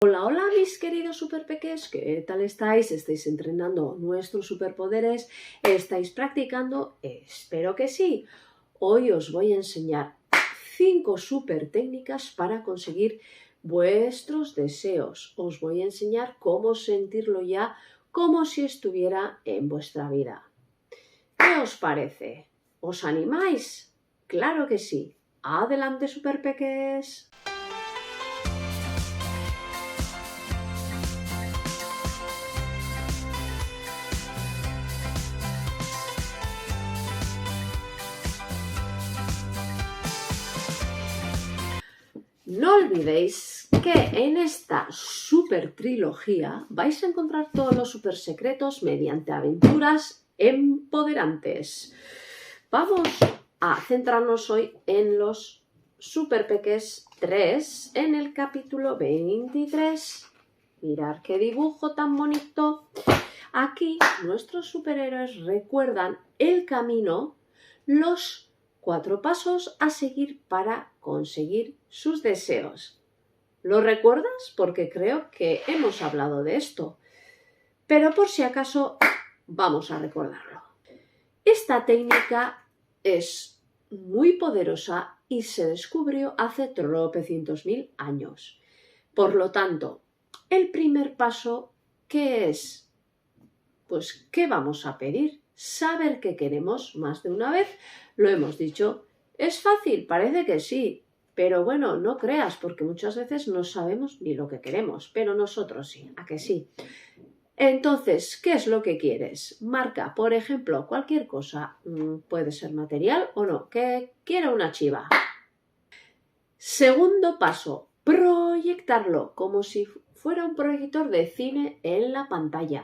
Hola, hola mis queridos superpeques, ¿qué tal estáis? ¿Estáis entrenando nuestros superpoderes? ¿Estáis practicando? Espero que sí. Hoy os voy a enseñar 5 super técnicas para conseguir vuestros deseos. Os voy a enseñar cómo sentirlo ya como si estuviera en vuestra vida. ¿Qué os parece? ¿Os animáis? Claro que sí. Adelante, superpeques. No olvidéis que en esta super trilogía vais a encontrar todos los super secretos mediante aventuras empoderantes. Vamos a centrarnos hoy en los super peques 3 en el capítulo 23. Mirad qué dibujo tan bonito. Aquí nuestros superhéroes recuerdan el camino, los 4 pasos a seguir para conseguir sus deseos. ¿Lo recuerdas? Porque creo que hemos hablado de esto. Pero por si acaso, vamos a recordarlo. Esta técnica es muy poderosa y se descubrió hace tropecientos mil años. Por lo tanto, el primer paso, ¿qué es? Pues, ¿qué vamos a pedir? Saber qué queremos más de una vez. Lo hemos dicho. Es fácil, parece que sí, pero bueno, no creas, porque muchas veces no sabemos ni lo que queremos, pero nosotros sí, ¿a que sí? Entonces, ¿qué es lo que quieres? Marca, por ejemplo, cualquier cosa, puede ser material o no, que quiero una chiva. Segundo paso, proyectarlo como si fuera un proyector de cine en la pantalla.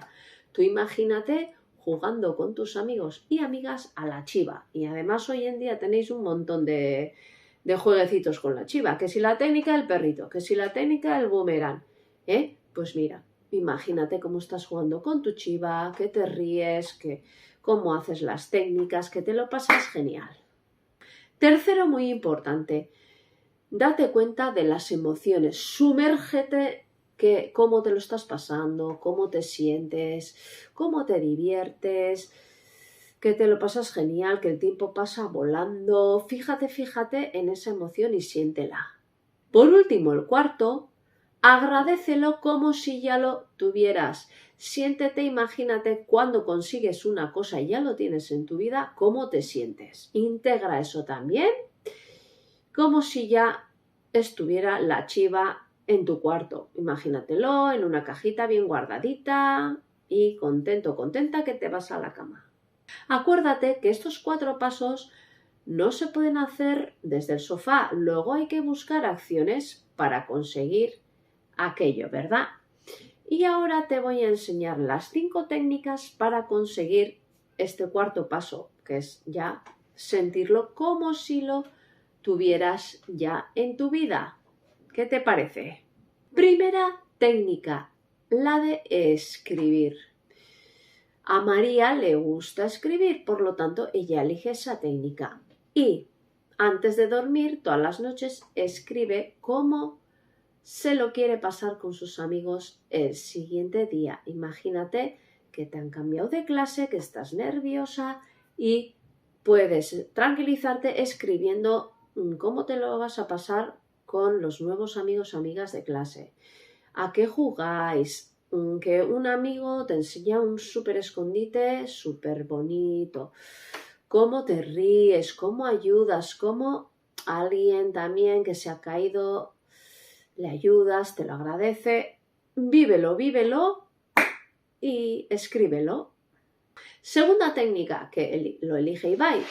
Tú imagínate jugando con tus amigos y amigas a la chiva. Y además hoy en día tenéis un montón de jueguecitos con la chiva. Que si la técnica del perrito, que si la técnica del boomerang. Pues mira, imagínate cómo estás jugando con tu chiva, que te ríes, que cómo haces las técnicas, que te lo pasas genial. Tercero, muy importante. Date cuenta de las emociones, sumérgete cómo te lo estás pasando, cómo te sientes, cómo te diviertes, que te lo pasas genial, que el tiempo pasa volando. Fíjate en esa emoción y siéntela. Por último, el cuarto, agradécelo como si ya lo tuvieras. Siéntete, imagínate cuando consigues una cosa y ya lo tienes en tu vida, cómo te sientes. Integra eso también, como si ya estuviera la chiva en tu cuarto. Imagínatelo en una cajita bien guardadita y contento, contenta que te vas a la cama. Acuérdate que estos 4 pasos no se pueden hacer desde el sofá. Luego hay que buscar acciones para conseguir aquello, ¿verdad? Y ahora te voy a enseñar las 5 técnicas para conseguir este cuarto paso, que es ya sentirlo como si lo tuvieras ya en tu vida. ¿Qué te parece? Primera técnica, la de escribir. A María le gusta escribir, por lo tanto ella elige esa técnica. Y antes de dormir, todas las noches, escribe cómo se lo quiere pasar con sus amigos el siguiente día. Imagínate que te han cambiado de clase, que estás nerviosa y puedes tranquilizarte escribiendo cómo te lo vas a pasar con los nuevos amigos o amigas de clase. ¿A qué jugáis? Que un amigo te enseña un súper escondite súper bonito. ¿Cómo te ríes? ¿Cómo ayudas? ¿Cómo alguien también que se ha caído le ayudas? Te lo agradece. Vívelo y escríbelo. Segunda técnica, que lo elige Ibai.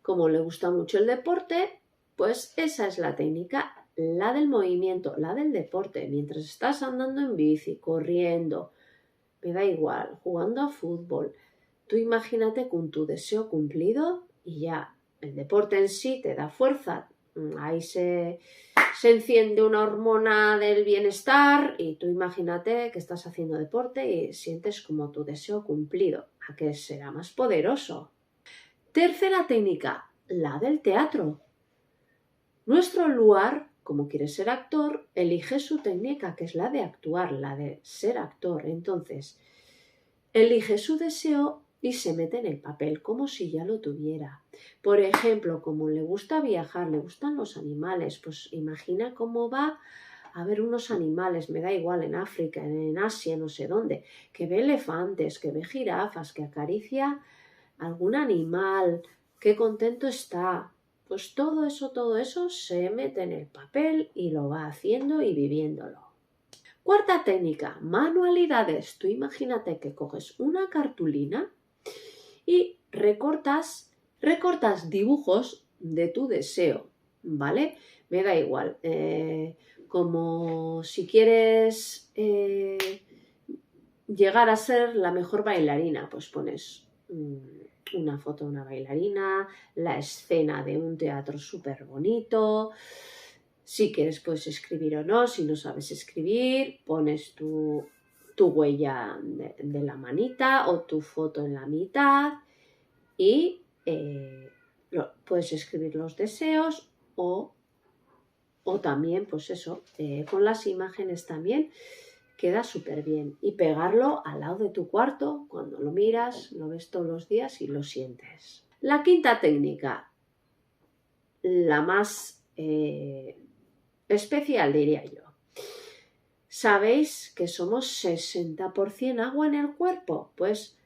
Como le gusta mucho el deporte, pues esa es la técnica, la del movimiento, la del deporte. Mientras estás andando en bici, corriendo, me da igual, jugando a fútbol, tú imagínate con tu deseo cumplido y ya el deporte en sí te da fuerza. Ahí se enciende una hormona del bienestar y tú imagínate que estás haciendo deporte y sientes como tu deseo cumplido. ¿A qué será más poderoso? Tercera técnica, la del teatro. Nuestro lugar como quieres ser actor, elige su técnica, que es la de actuar, la de ser actor. Entonces, elige su deseo y se mete en el papel como si ya lo tuviera. Por ejemplo, como le gusta viajar, le gustan los animales, pues imagina cómo va a ver unos animales, me da igual, en África, en Asia, no sé dónde, que ve elefantes, que ve jirafas, que acaricia algún animal, qué contento está. Pues todo eso se mete en el papel y lo va haciendo y viviéndolo. Cuarta técnica, manualidades. Tú imagínate que coges una cartulina y recortas dibujos de tu deseo, ¿vale? Me da igual. Como si quieres llegar a ser la mejor bailarina, pues pones una foto de una bailarina, la escena de un teatro súper bonito. Si quieres puedes escribir o no, si no sabes escribir, pones tu huella de la manita o tu foto en la mitad y puedes escribir los deseos o también, pues eso, con las imágenes también queda súper bien. Y pegarlo al lado de tu cuarto, cuando lo miras, lo ves todos los días y lo sientes. La quinta técnica, la más especial diría yo. ¿Sabéis que somos 60% agua en el cuerpo? Pues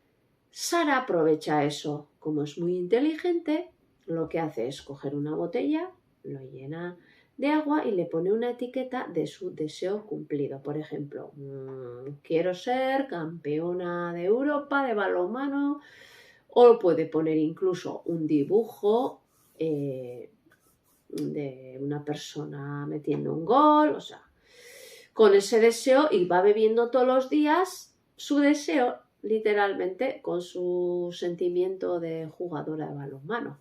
Sara aprovecha eso. Como es muy inteligente, lo que hace es coger una botella, lo llena de agua y le pone una etiqueta de su deseo cumplido. Por ejemplo, quiero ser campeona de Europa de balonmano, o puede poner incluso un dibujo de una persona metiendo un gol, o sea, con ese deseo, y va bebiendo todos los días su deseo, literalmente, con su sentimiento de jugadora de balonmano.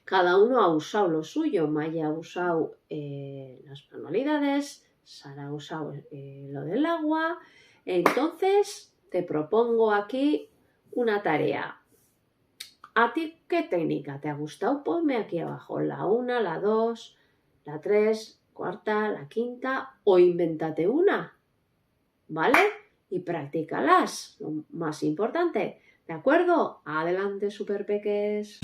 Cada uno ha usado lo suyo. Maya ha usado las manualidades, Sara ha usado lo del agua. Entonces, te propongo aquí una tarea. ¿A ti qué técnica te ha gustado? Ponme aquí abajo la 1, la 2, la 3, cuarta, la quinta, o invéntate una, ¿vale? Y practícalas, lo más importante. ¿De acuerdo? Adelante, super peques.